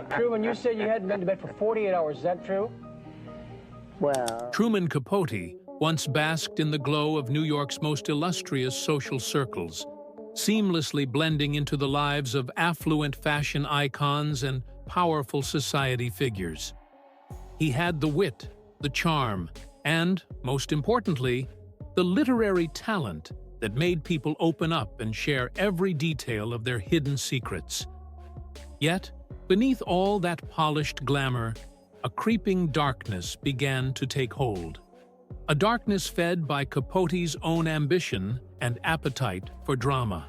Truman, you said you hadn't been to bed for 48 hours. Is that true? Well, Truman Capote once basked in the glow of New York's most illustrious social circles, seamlessly blending into the lives of affluent fashion icons and powerful society figures. He had the wit, the charm, and, most importantly, the literary talent that made people open up and share every detail of their hidden secrets. Yet, beneath all that polished glamour, a creeping darkness began to take hold. A darkness fed by Capote's own ambition and appetite for drama.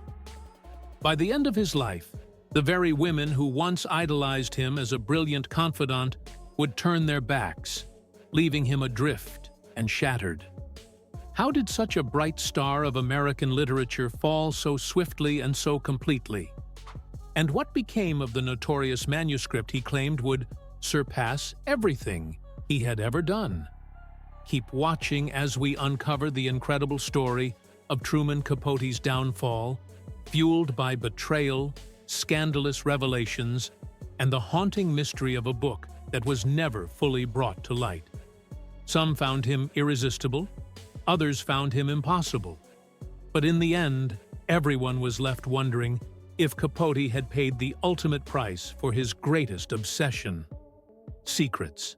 By the end of his life, the very women who once idolized him as a brilliant confidant would turn their backs, leaving him adrift and shattered. How did such a bright star of American literature fall so swiftly and so completely? And what became of the notorious manuscript he claimed would surpass everything he had ever done? Keep watching as we uncover the incredible story of Truman Capote's downfall, fueled by betrayal, scandalous revelations, and the haunting mystery of a book that was never fully brought to light. Some found him irresistible, others found him impossible. But in the end, everyone was left wondering if Capote had paid the ultimate price for his greatest obsession: secrets.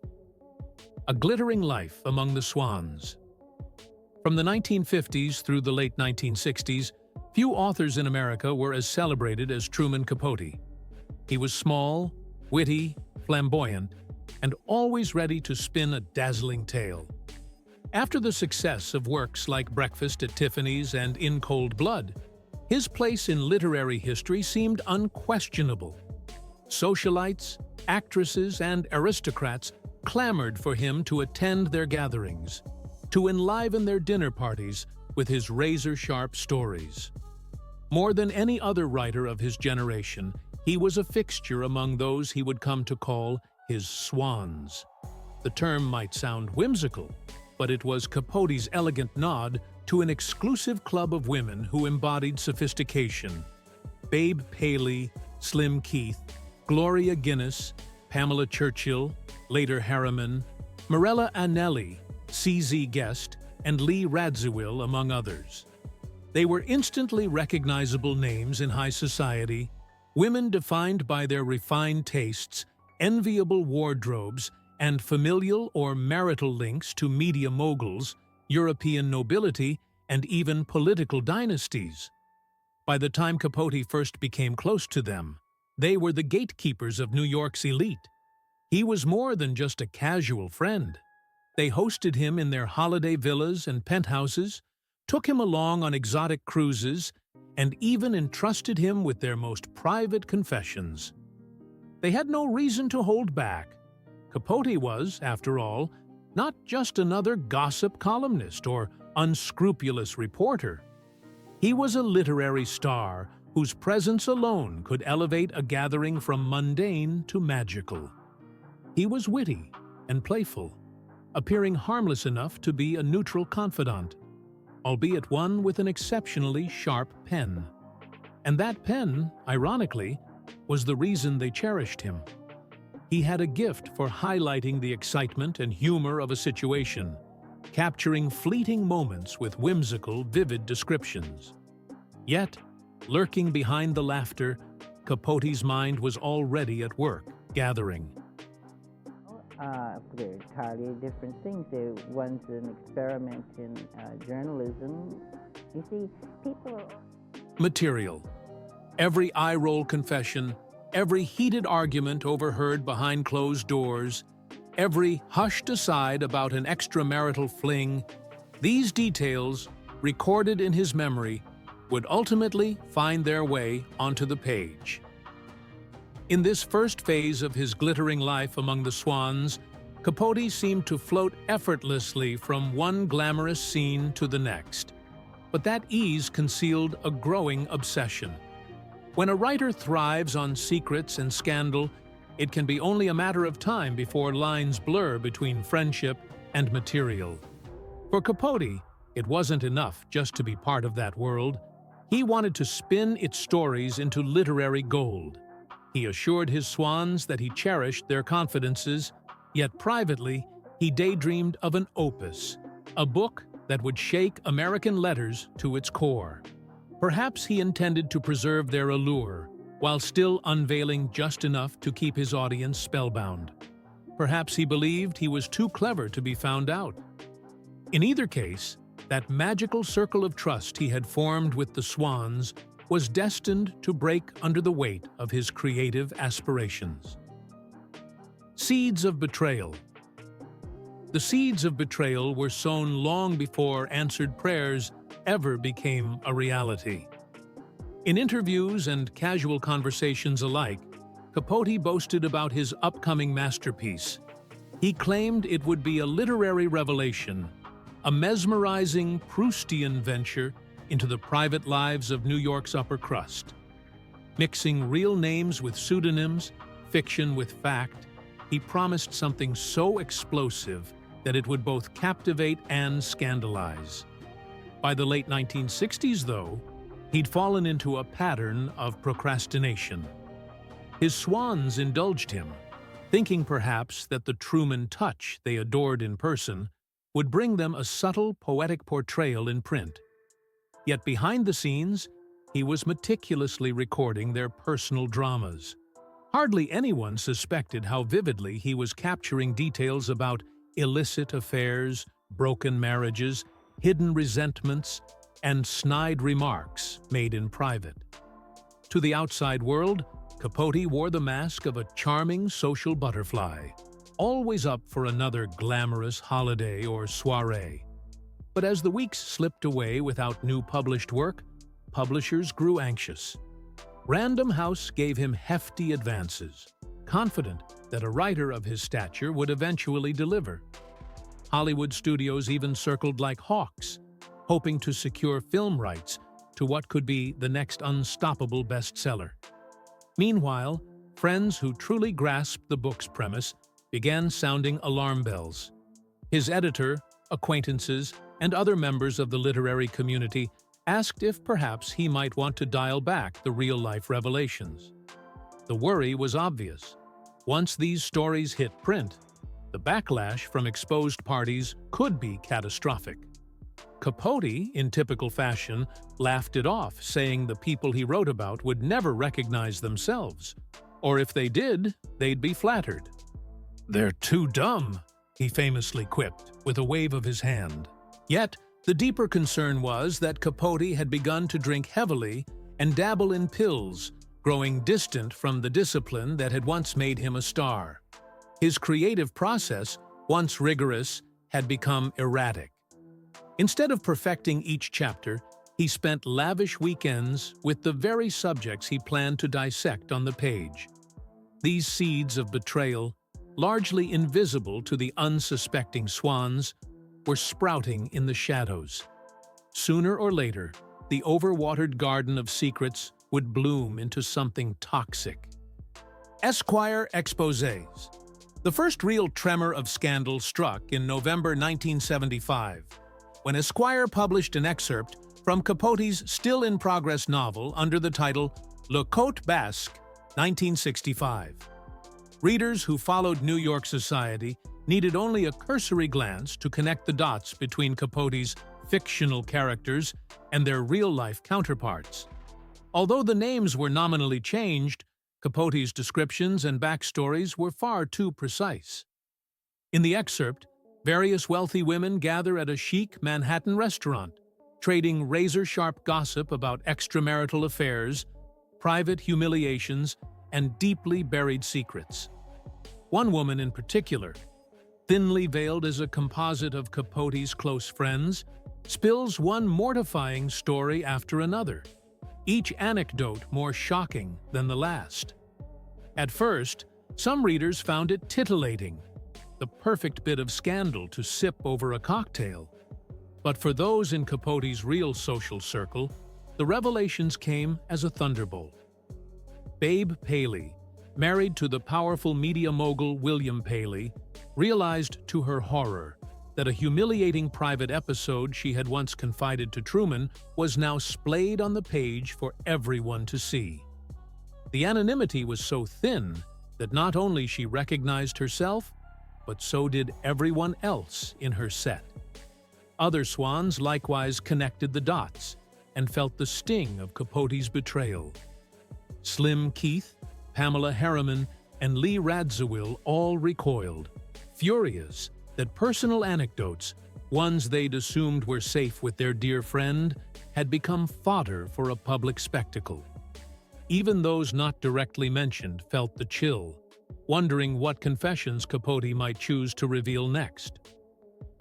A glittering life among the swans. From the 1950s through the late 1960s, few authors in America were as celebrated as Truman Capote. He was small, witty, flamboyant, and always ready to spin a dazzling tale. After the success of works like Breakfast at Tiffany's and In Cold Blood, his place in literary history seemed unquestionable. Socialites, actresses, and aristocrats clamored for him to attend their gatherings, to enliven their dinner parties with his razor-sharp stories. More than any other writer of his generation, he was a fixture among those he would come to call his swans. The term might sound whimsical, but it was Capote's elegant nod to an exclusive club of women who embodied sophistication. Babe Paley, Slim Keith, Gloria Guinness, Pamela Churchill, later Harriman, Mirella Anelli, C.Z. Guest, and Lee Radziwill, among others. They were instantly recognizable names in high society, women defined by their refined tastes, enviable wardrobes, and familial or marital links to media moguls, European nobility, and even political dynasties. By the time Capote first became close to them, they were the gatekeepers of New York's elite. He was more than just a casual friend. They hosted him in their holiday villas and penthouses, took him along on exotic cruises, and even entrusted him with their most private confessions. They had no reason to hold back. Capote was, after all, not just another gossip columnist or unscrupulous reporter. He was a literary star whose presence alone could elevate a gathering from mundane to magical. He was witty and playful, appearing harmless enough to be a neutral confidant, albeit one with an exceptionally sharp pen. And that pen, ironically, was the reason they cherished him. He had a gift for highlighting the excitement and humor of a situation, capturing fleeting moments with whimsical, vivid descriptions. Yet, lurking behind the laughter, Capote's mind was already at work, gathering. They're entirely different things. One's an experiment in journalism. You see, people are... Material. Every eye-roll confession, every heated argument overheard behind closed doors, every hushed aside about an extramarital fling, these details, recorded in his memory, would ultimately find their way onto the page. In this first phase of his glittering life among the swans, Capote seemed to float effortlessly from one glamorous scene to the next. But that ease concealed a growing obsession. When a writer thrives on secrets and scandal, it can be only a matter of time before lines blur between friendship and material. For Capote, it wasn't enough just to be part of that world. He wanted to spin its stories into literary gold. He assured his swans that he cherished their confidences, yet privately, he daydreamed of an opus, a book that would shake American letters to its core. Perhaps he intended to preserve their allure, while still unveiling just enough to keep his audience spellbound. Perhaps he believed he was too clever to be found out. In either case, that magical circle of trust he had formed with the swans was destined to break under the weight of his creative aspirations. Seeds of Betrayal. The seeds of betrayal were sown long before answered prayers ever became a reality. In interviews and casual conversations alike, Capote boasted about his upcoming masterpiece. He claimed it would be a literary revelation, a mesmerizing Proustian venture into the private lives of New York's upper crust. Mixing real names with pseudonyms, fiction with fact, he promised something so explosive that it would both captivate and scandalize. By the late 1960s, though, he'd fallen into a pattern of procrastination. His swans indulged him, thinking perhaps that the Truman touch they adored in person would bring them a subtle, poetic portrayal in print. Yet behind the scenes, he was meticulously recording their personal dramas. Hardly anyone suspected how vividly he was capturing details about illicit affairs, broken marriages, hidden resentments, and snide remarks made in private. To the outside world, Capote wore the mask of a charming social butterfly, always up for another glamorous holiday or soiree. But as the weeks slipped away without new published work, publishers grew anxious. Random House gave him hefty advances, confident that a writer of his stature would eventually deliver. Hollywood studios even circled like hawks, hoping to secure film rights to what could be the next unstoppable bestseller. Meanwhile, friends who truly grasped the book's premise began sounding alarm bells. His editor, acquaintances, and other members of the literary community asked if perhaps he might want to dial back the real-life revelations. The worry was obvious. Once these stories hit print, the backlash from exposed parties could be catastrophic. Capote, in typical fashion, laughed it off, saying the people he wrote about would never recognize themselves, or if they did, they'd be flattered. "They're too dumb," he famously quipped, with a wave of his hand. Yet, the deeper concern was that Capote had begun to drink heavily and dabble in pills, growing distant from the discipline that had once made him a star. His creative process, once rigorous, had become erratic. Instead of perfecting each chapter, he spent lavish weekends with the very subjects he planned to dissect on the page. These seeds of betrayal, largely invisible to the unsuspecting swans, were sprouting in the shadows. Sooner or later, the overwatered garden of secrets would bloom into something toxic. Esquire exposés. The first real tremor of scandal struck in November 1975, when Esquire published an excerpt from Capote's still-in-progress novel under the title Le Côte Basque, 1965. Readers who followed New York society needed only a cursory glance to connect the dots between Capote's fictional characters and their real-life counterparts. Although the names were nominally changed, Capote's descriptions and backstories were far too precise. In the excerpt, various wealthy women gather at a chic Manhattan restaurant, trading razor-sharp gossip about extramarital affairs, private humiliations, and deeply buried secrets. One woman in particular, thinly veiled as a composite of Capote's close friends, spills one mortifying story after another, each anecdote more shocking than the last. At first, some readers found it titillating, the perfect bit of scandal to sip over a cocktail. But for those in Capote's real social circle, the revelations came as a thunderbolt. Babe Paley, married to the powerful media mogul William Paley, realized to her horror that a humiliating private episode she had once confided to Truman was now splayed on the page for everyone to see. The anonymity was so thin that not only she recognized herself, but so did everyone else in her set. Other swans likewise connected the dots and felt the sting of Capote's betrayal. Slim Keith, Pamela Harriman, and Lee Radziwill all recoiled, furious that personal anecdotes, ones they'd assumed were safe with their dear friend, had become fodder for a public spectacle. Even those not directly mentioned felt the chill, wondering what confessions Capote might choose to reveal next.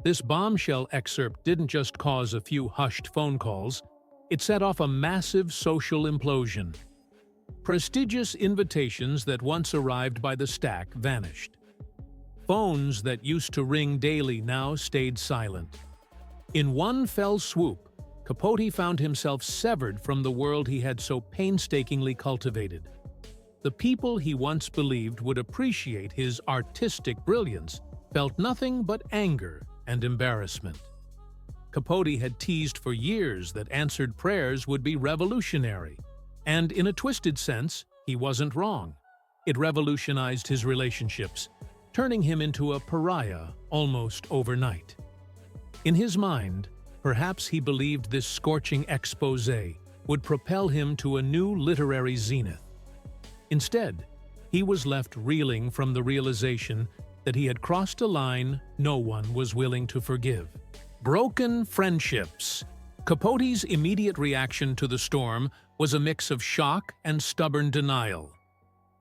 This bombshell excerpt didn't just cause a few hushed phone calls, it set off a massive social implosion. Prestigious invitations that once arrived by the stack vanished. Phones that used to ring daily now stayed silent. In one fell swoop, Capote found himself severed from the world he had so painstakingly cultivated. The people he once believed would appreciate his artistic brilliance felt nothing but anger and embarrassment. Capote had teased for years that answered prayers would be revolutionary, and in a twisted sense, he wasn't wrong. It revolutionized his relationships, turning him into a pariah almost overnight. In his mind, perhaps he believed this scorching exposé would propel him to a new literary zenith. Instead, he was left reeling from the realization that he had crossed a line no one was willing to forgive. Broken friendships. Capote's immediate reaction to the storm was a mix of shock and stubborn denial.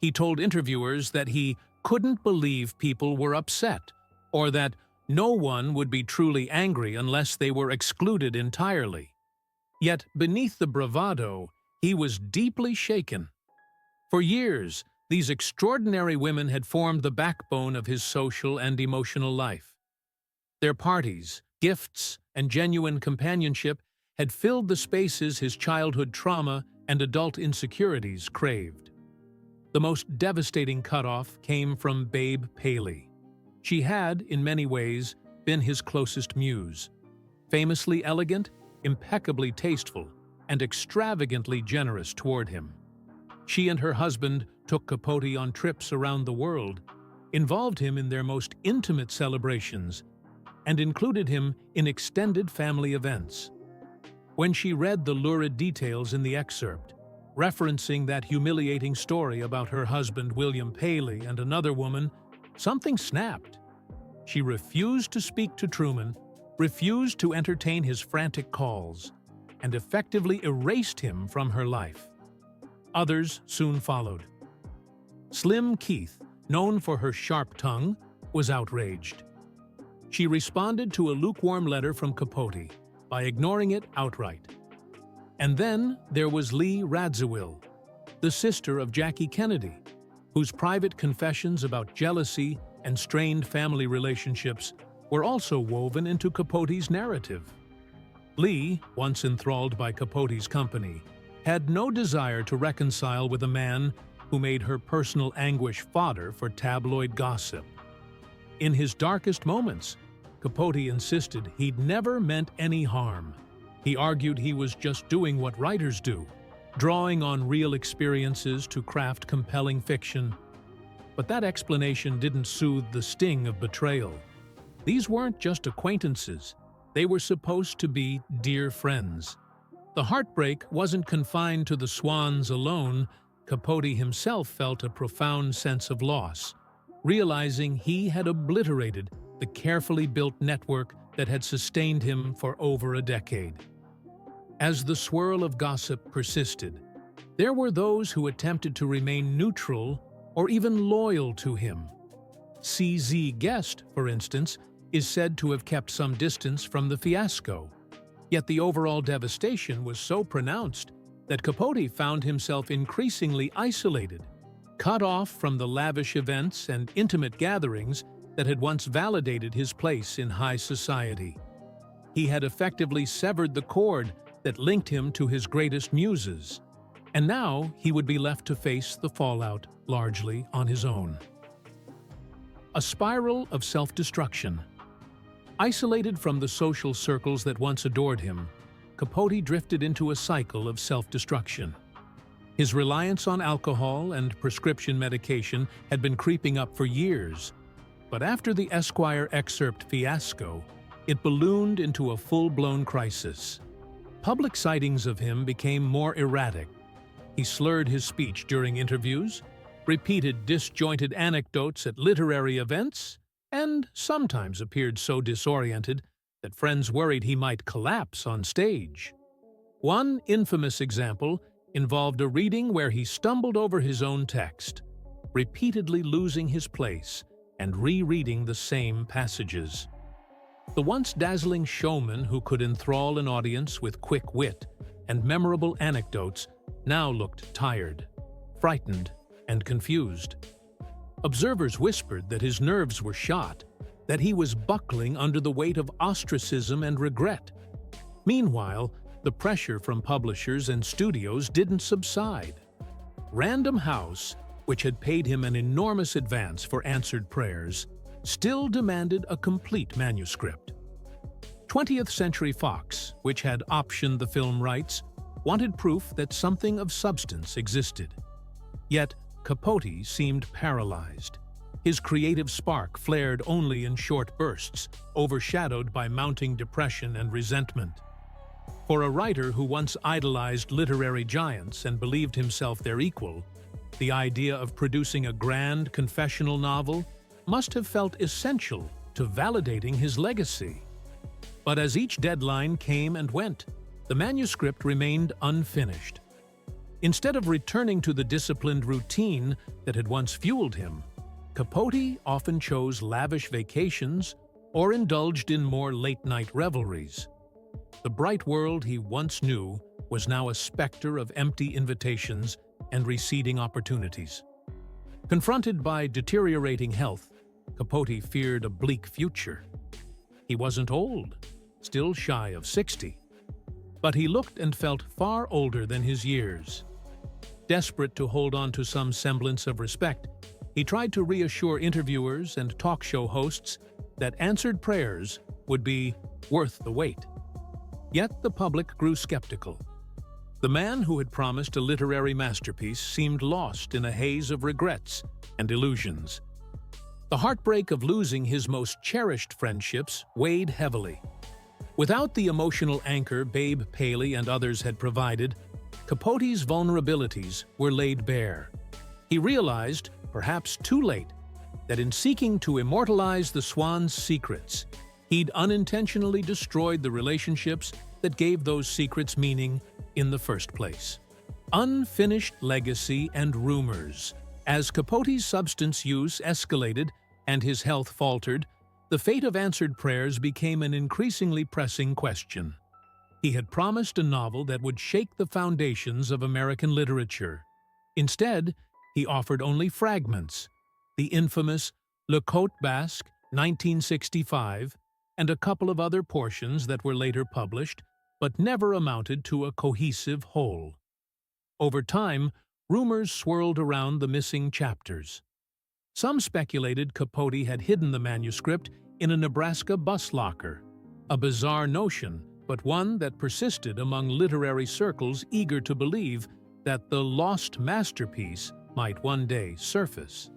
He told interviewers that he couldn't believe people were upset, or that no one would be truly angry unless they were excluded entirely. Yet beneath the bravado, he was deeply shaken. For years, these extraordinary women had formed the backbone of his social and emotional life. Their parties, gifts, and genuine companionship had filled the spaces his childhood trauma and adult insecurities craved. The most devastating cutoff came from Babe Paley. She had, in many ways, been his closest muse. Famously elegant, impeccably tasteful, and extravagantly generous toward him. She and her husband took Capote on trips around the world, involved him in their most intimate celebrations, and included him in extended family events. When she read the lurid details in the excerpt, referencing that humiliating story about her husband William Paley and another woman, something snapped. She refused to speak to Truman, refused to entertain his frantic calls, and effectively erased him from her life. Others soon followed. Slim Keith, known for her sharp tongue, was outraged. She responded to a lukewarm letter from Capote by ignoring it outright. And then there was Lee Radziwill, the sister of Jackie Kennedy, whose private confessions about jealousy and strained family relationships were also woven into Capote's narrative. Lee, once enthralled by Capote's company, had no desire to reconcile with a man who made her personal anguish fodder for tabloid gossip. In his darkest moments, Capote insisted he'd never meant any harm. He argued he was just doing what writers do, drawing on real experiences to craft compelling fiction. But that explanation didn't soothe the sting of betrayal. These weren't just acquaintances. They were supposed to be dear friends. The heartbreak wasn't confined to the swans alone. Capote himself felt a profound sense of loss, realizing he had obliterated the carefully built network that had sustained him for over a decade. As the swirl of gossip persisted, there were those who attempted to remain neutral or even loyal to him. CZ Guest, for instance, is said to have kept some distance from the fiasco. Yet the overall devastation was so pronounced that Capote found himself increasingly isolated, cut off from the lavish events and intimate gatherings that had once validated his place in high society. He had effectively severed the cord that linked him to his greatest muses, and now he would be left to face the fallout largely on his own. A spiral of self-destruction. Isolated from the social circles that once adored him, Capote drifted into a cycle of self-destruction. His reliance on alcohol and prescription medication had been creeping up for years, but after the Esquire excerpt fiasco, it ballooned into a full-blown crisis. Public sightings of him became more erratic. He slurred his speech during interviews, repeated disjointed anecdotes at literary events, and sometimes appeared so disoriented that friends worried he might collapse on stage. One infamous example involved a reading where he stumbled over his own text, repeatedly losing his place and rereading the same passages. The once dazzling showman who could enthrall an audience with quick wit and memorable anecdotes now looked tired, frightened, and confused. Observers whispered that his nerves were shot, that he was buckling under the weight of ostracism and regret. Meanwhile, the pressure from publishers and studios didn't subside. Random House, which had paid him an enormous advance for Answered Prayers, still demanded a complete manuscript. 20th Century Fox, which had optioned the film rights, wanted proof that something of substance existed. Yet, Capote seemed paralyzed. His creative spark flared only in short bursts, overshadowed by mounting depression and resentment. For a writer who once idolized literary giants and believed himself their equal, the idea of producing a grand confessional novel must have felt essential to validating his legacy. But as each deadline came and went, the manuscript remained unfinished. Instead of returning to the disciplined routine that had once fueled him, Capote often chose lavish vacations or indulged in more late-night revelries. The bright world he once knew was now a specter of empty invitations and receding opportunities. Confronted by deteriorating health, Capote feared a bleak future. He wasn't old, still shy of 60, but he looked and felt far older than his years. Desperate to hold on to some semblance of respect, he tried to reassure interviewers and talk show hosts that Answered Prayers would be worth the wait. Yet the public grew skeptical. The man who had promised a literary masterpiece seemed lost in a haze of regrets and illusions. The heartbreak of losing his most cherished friendships weighed heavily. Without the emotional anchor Babe Paley and others had provided, Capote's vulnerabilities were laid bare. He realized, perhaps too late, that in seeking to immortalize the Swans' secrets, he'd unintentionally destroyed the relationships that gave those secrets meaning in the first place. Unfinished legacy and rumors. As Capote's substance use escalated and his health faltered, the fate of Answered Prayers became an increasingly pressing question. He had promised a novel that would shake the foundations of American literature. Instead, he offered only fragments, the infamous Le Cote Basque, 1965, and a couple of other portions that were later published, but never amounted to a cohesive whole. Over time, rumors swirled around the missing chapters. Some speculated Capote had hidden the manuscript in a Nebraska bus locker, a bizarre notion, but one that persisted among literary circles eager to believe that the lost masterpiece might one day surface.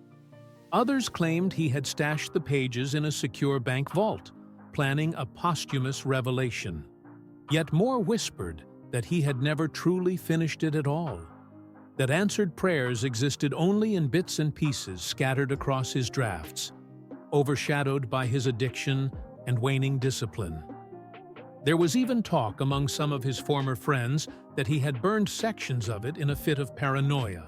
Others claimed he had stashed the pages in a secure bank vault, planning a posthumous revelation. Yet more whispered that he had never truly finished it at all, that Answered Prayers existed only in bits and pieces scattered across his drafts, overshadowed by his addiction and waning discipline. There was even talk among some of his former friends that he had burned sections of it in a fit of paranoia,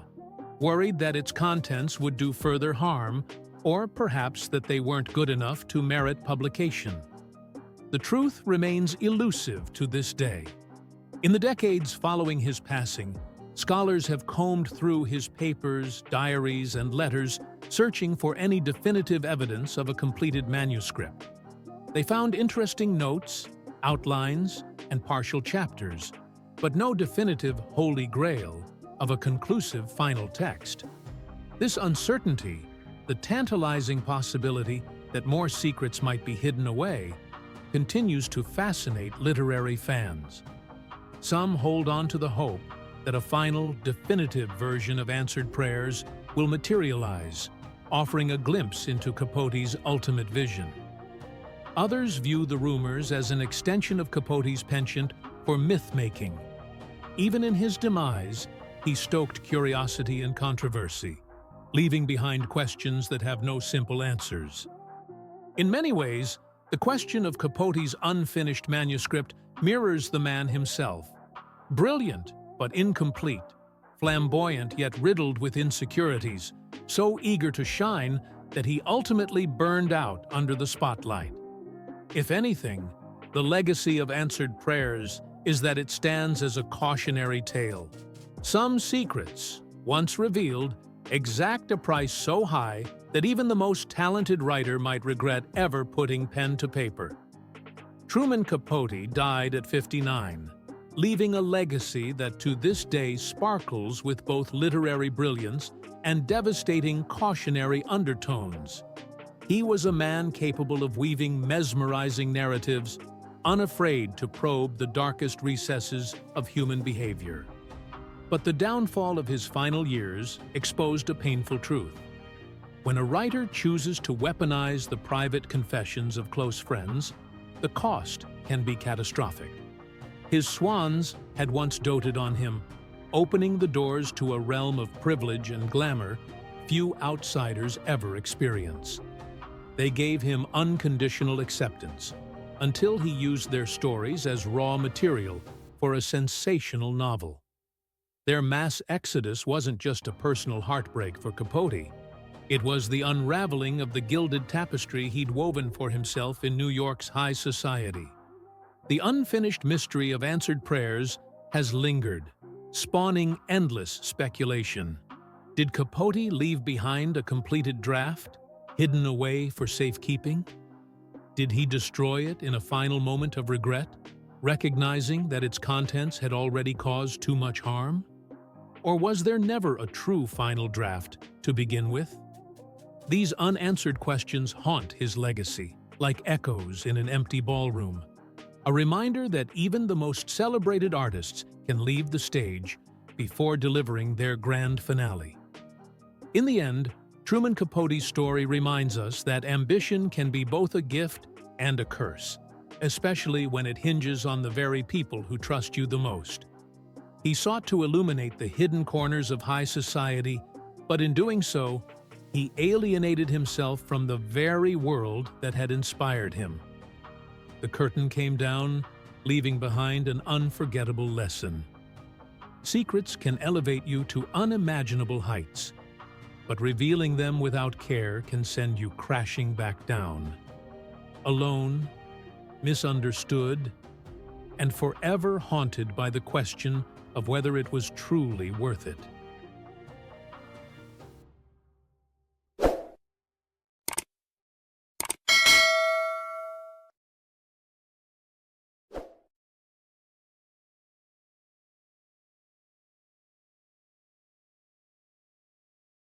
worried that its contents would do further harm, or perhaps that they weren't good enough to merit publication. The truth remains elusive to this day. In the decades following his passing, scholars have combed through his papers, diaries, and letters, searching for any definitive evidence of a completed manuscript. They found interesting notes, outlines, and partial chapters, but no definitive holy grail of a conclusive final text. This uncertainty, the tantalizing possibility that more secrets might be hidden away, continues to fascinate literary fans. Some hold on to the hope that a final, definitive version of Answered Prayers will materialize, offering a glimpse into Capote's ultimate vision. Others view the rumors as an extension of Capote's penchant for myth-making. Even in his demise, he stoked curiosity and controversy, leaving behind questions that have no simple answers. In many ways, the question of Capote's unfinished manuscript mirrors the man himself. Brilliant but incomplete, flamboyant yet riddled with insecurities, so eager to shine that he ultimately burned out under the spotlight. If anything, the legacy of Answered Prayers is that it stands as a cautionary tale. Some secrets, once revealed, exact a price so high that even the most talented writer might regret ever putting pen to paper. Truman Capote died at 59, leaving a legacy that to this day sparkles with both literary brilliance and devastating cautionary undertones. He was a man capable of weaving mesmerizing narratives, unafraid to probe the darkest recesses of human behavior. But the downfall of his final years exposed a painful truth. When a writer chooses to weaponize the private confessions of close friends, the cost can be catastrophic. His swans had once doted on him, opening the doors to a realm of privilege and glamour few outsiders ever experience. They gave him unconditional acceptance, until he used their stories as raw material for a sensational novel. Their mass exodus wasn't just a personal heartbreak for Capote. It was the unraveling of the gilded tapestry he'd woven for himself in New York's high society. The unfinished mystery of Answered Prayers has lingered, spawning endless speculation. Did Capote leave behind a completed draft, hidden away for safekeeping? Did he destroy it in a final moment of regret, recognizing that its contents had already caused too much harm? Or was there never a true final draft to begin with? These unanswered questions haunt his legacy, like echoes in an empty ballroom, a reminder that even the most celebrated artists can leave the stage before delivering their grand finale. In the end, Truman Capote's story reminds us that ambition can be both a gift and a curse, especially when it hinges on the very people who trust you the most. He sought to illuminate the hidden corners of high society, but in doing so, he alienated himself from the very world that had inspired him. The curtain came down, leaving behind an unforgettable lesson. Secrets can elevate you to unimaginable heights, but revealing them without care can send you crashing back down. Alone, misunderstood, and forever haunted by the question of whether it was truly worth it.